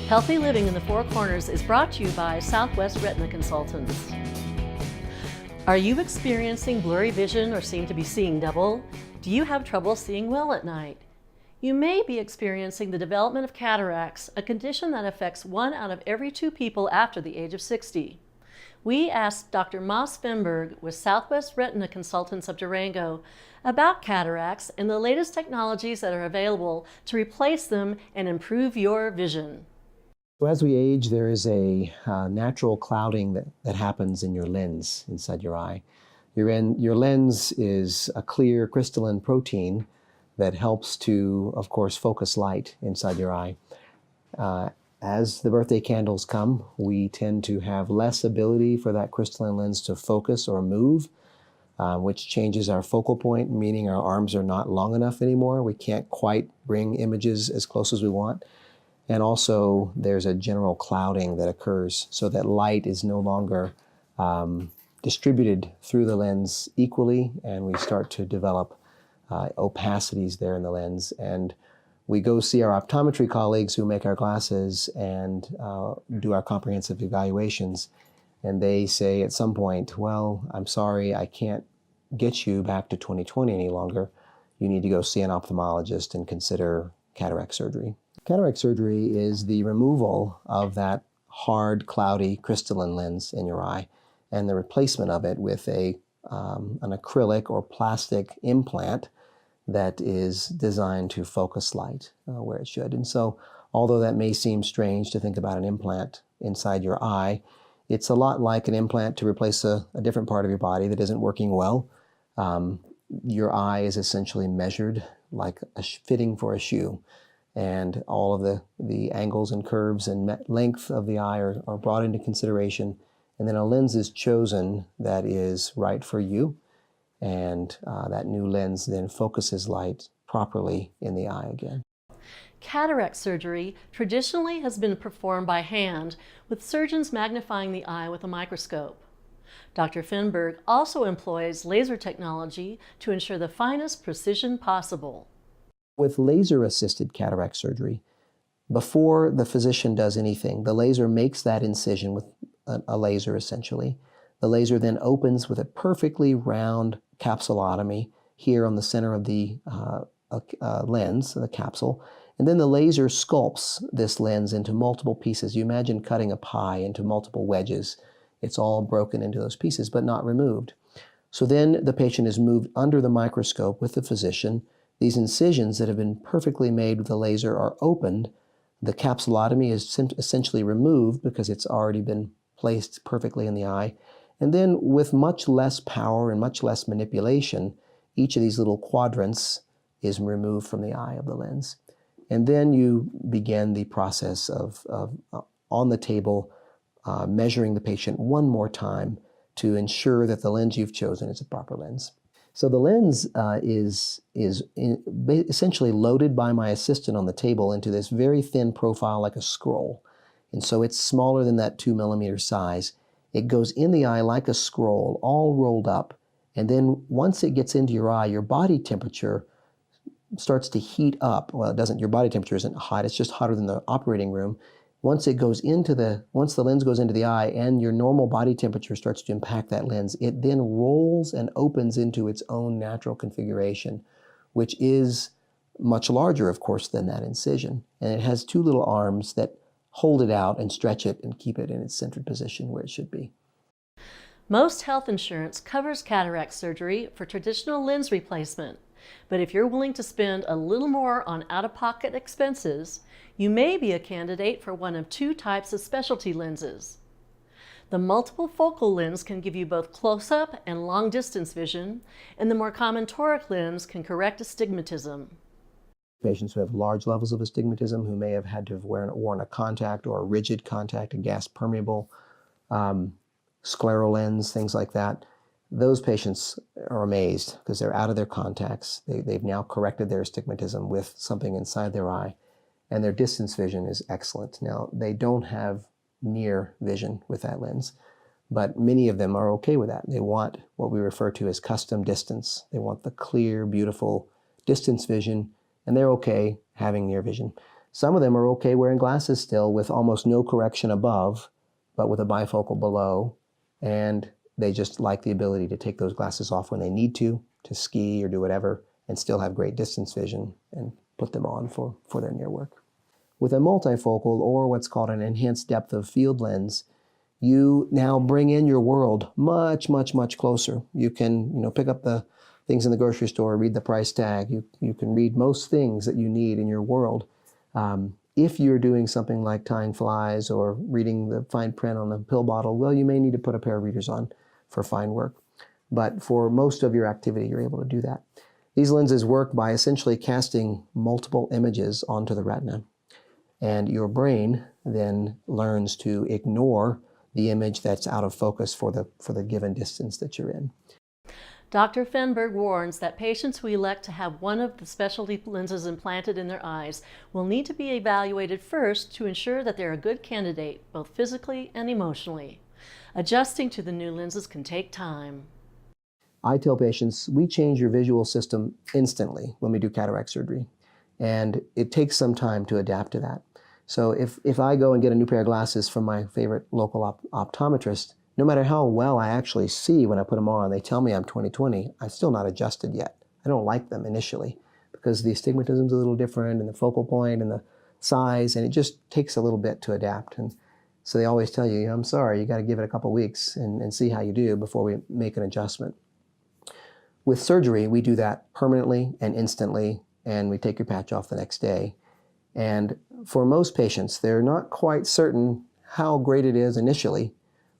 Healthy Living in the Four Corners is brought to you by Southwest Retina Consultants. Are you experiencing blurry vision or seem to be seeing double? Do you have trouble seeing well at night? You may be experiencing the development of cataracts, a condition that affects 1 out of every 2 people after the age of 60. We asked Dr. Fenberg with Southwest Retina Consultants of Durango about cataracts and the latest technologies that are available to replace them and improve your vision. So as we age, there is a natural clouding that happens in your lens inside your eye. Your lens is a clear crystalline protein that helps to, of course, focus light inside your eye. As the birthday candles come, we tend to have less ability for that crystalline lens to focus or move, which changes our focal point, meaning our arms are not long enough anymore. We can't quite bring images as close as we want. And also, there's a general clouding that occurs so that light is no longer distributed through the lens equally, and we start to develop opacities there in the lens. And we go see our optometry colleagues who make our glasses and do our comprehensive evaluations, and they say at some point, well, I'm sorry, I can't get you back to 20/20 any longer. You need to go see an ophthalmologist and consider cataract surgery. Cataract surgery is the removal of that hard, cloudy, crystalline lens in your eye and the replacement of it with an acrylic or plastic implant that is designed to focus light where it should. And so, although that may seem strange to think about an implant inside your eye, it's a lot like an implant to replace a different part of your body that isn't working well. Your eye is essentially measured like a fitting for a shoe. And all of the angles and curves and length of the eye are brought into consideration. And then a lens is chosen that is right for you. And that new lens then focuses light properly in the eye again. Cataract surgery traditionally has been performed by hand, with surgeons magnifying the eye with a microscope. Dr. Fenberg also employs laser technology to ensure the finest precision possible. With laser-assisted cataract surgery, before the physician does anything, the laser makes that incision with a laser essentially. The laser then opens with a perfectly round capsulotomy here on the center of the lens, the capsule, and then the laser sculpts this lens into multiple pieces. You imagine cutting a pie into multiple wedges. It's all broken into those pieces, but not removed. So then the patient is moved under the microscope with the physician. These incisions that have been perfectly made with the laser are opened. The capsulotomy is essentially removed because it's already been placed perfectly in the eye. And then with much less power and much less manipulation, each of these little quadrants is removed from the eye of the lens. And then you begin the process of on the table, measuring the patient one more time to ensure that the lens you've chosen is a proper lens. So the lens is essentially loaded by my assistant on the table into this very thin profile like a scroll. And so it's smaller than that 2 millimeter size. It goes in the eye like a scroll, all rolled up. And then once it gets into your eye, your body temperature starts to heat up. Well, it doesn't, your body temperature isn't hot, it's just hotter than the operating room. Once the lens goes into the eye and your normal body temperature starts to impact that lens, it then rolls and opens into its own natural configuration, which is much larger, of course, than that incision. And it has 2 little arms that hold it out and stretch it and keep it in its centered position where it should be. Most health insurance covers cataract surgery for traditional lens replacement. But if you're willing to spend a little more on out-of-pocket expenses, you may be a candidate for one of 2 types of specialty lenses. The multiple focal lens can give you both close-up and long-distance vision, and the more common toric lens can correct astigmatism. Patients who have large levels of astigmatism, who may have had to have worn a contact or a rigid contact, a gas-permeable scleral lens, things like that, those patients are amazed because they're out of their contacts. They've now corrected their astigmatism with something inside their eye, and their distance vision is excellent. Now, they don't have near vision with that lens, but many of them are okay with that. They want what we refer to as custom distance. They want the clear, beautiful distance vision, and they're okay having near vision. Some of them are okay wearing glasses still with almost no correction above, but with a bifocal below, and they just like the ability to take those glasses off when they need to ski or do whatever, and still have great distance vision and put them on for their near work. With a multifocal, or what's called an enhanced depth of field lens, you now bring in your world much, much, much closer. You can, pick up the things in the grocery store, read the price tag. You can read most things that you need in your world. If you're doing something like tying flies or reading the fine print on a pill bottle, well, you may need to put a pair of readers on for fine work. But for most of your activity, you're able to do that. These lenses work by essentially casting multiple images onto the retina. And your brain then learns to ignore the image that's out of focus for the given distance that you're in. Dr. Fenberg warns that patients who elect to have one of the specialty lenses implanted in their eyes will need to be evaluated first to ensure that they're a good candidate, both physically and emotionally. Adjusting to the new lenses can take time. I tell patients, we change your visual system instantly when we do cataract surgery, and it takes some time to adapt to that. So if I go and get a new pair of glasses from my favorite local optometrist, no matter how well I actually see when I put them on, they tell me I'm 20/20, I'm still not adjusted yet. I don't like them initially because the astigmatism's a little different and the focal point and the size, and it just takes a little bit to adapt. And so they always tell you, I'm sorry, you got to give it a couple weeks and see how you do before we make an adjustment. With surgery, we do that permanently and instantly, and we take your patch off the next day. And for most patients, they're not quite certain how great it is initially,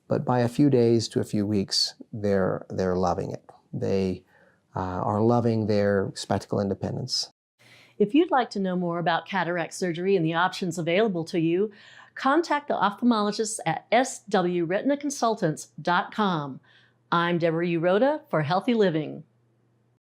but by a few days to a few weeks, they're loving it. They are loving their spectacle independence. If you'd like to know more about cataract surgery and the options available to you, contact the ophthalmologist at swretinaconsultants.com. I'm Deborah Uroda for Healthy Living.